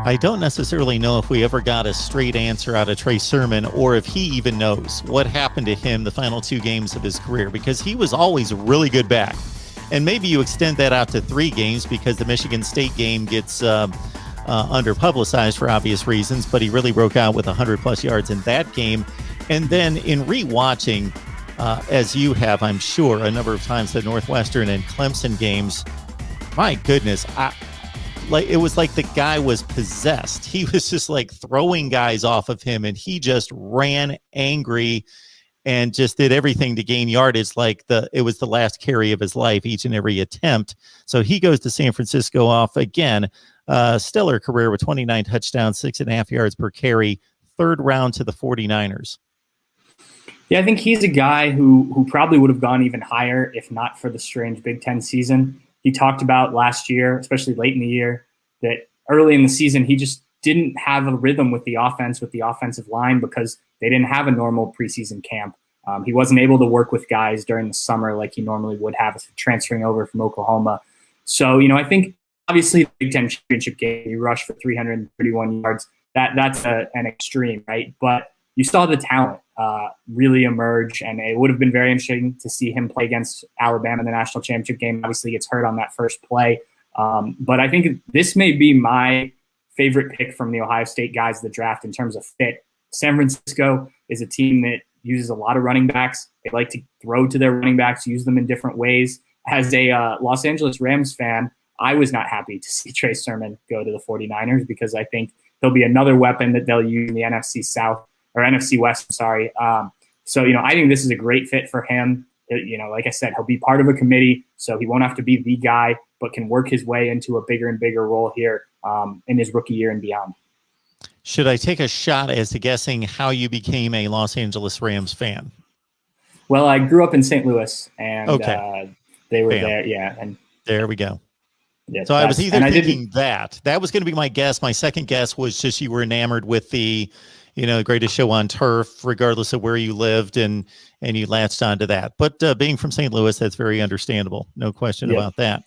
I don't necessarily know if we ever got a straight answer out of Trey Sermon or if he even knows what happened to him the final 2 games of his career, because he was always a really good back. And maybe you extend that out to 3 games because the Michigan State game gets under-publicized for obvious reasons, but he really broke out with 100-plus yards in that game. And then in rewatching, as you have, I'm sure, a number of times, the Northwestern and Clemson games, my goodness, it was like the guy was possessed. He was just like throwing guys off of him, and he just ran angry and just did everything to gain yardage like it was the last carry of his life, each and every attempt. So he goes to San Francisco off again. Stellar career with 29 touchdowns, 6.5 yards per carry, 3rd round to the 49ers. Yeah, I think he's a guy who probably would have gone even higher if not for the strange Big Ten season. He talked about last year, especially late in the year, that early in the season, he just didn't have a rhythm with the offense, with the offensive line, because they didn't have a normal preseason camp. He wasn't able to work with guys during the summer like he normally would have, transferring over from Oklahoma. So, I think obviously the Big Ten championship game, he rushed for 331 yards. That's an extreme, right? But you saw the talent really emerge, and it would have been very interesting to see him play against Alabama in the national championship game. Obviously, gets hurt on that first play. But I think this may be my favorite pick from the Ohio State guys of the draft in terms of fit. San Francisco is a team that uses a lot of running backs. They like to throw to their running backs, use them in different ways. As a Los Angeles Rams fan, I was not happy to see Trey Sermon go to the 49ers because I think he'll be another weapon that they'll use in the NFC South. Or NFC West, sorry. So, I think this is a great fit for him. Like I said, he'll be part of a committee, so he won't have to be the guy, but can work his way into a bigger and bigger role here in his rookie year and beyond. Should I take a shot as to guessing how you became a Los Angeles Rams fan? Well, I grew up in St. Louis, and they were Bam. there. Yeah, and there we go. Yeah, so I was either thinking that was going to be my guess. My second guess was just you were enamored with the greatest show on turf, regardless of where you lived, and you latched onto that. But being from St. Louis, that's very understandable. No question about that.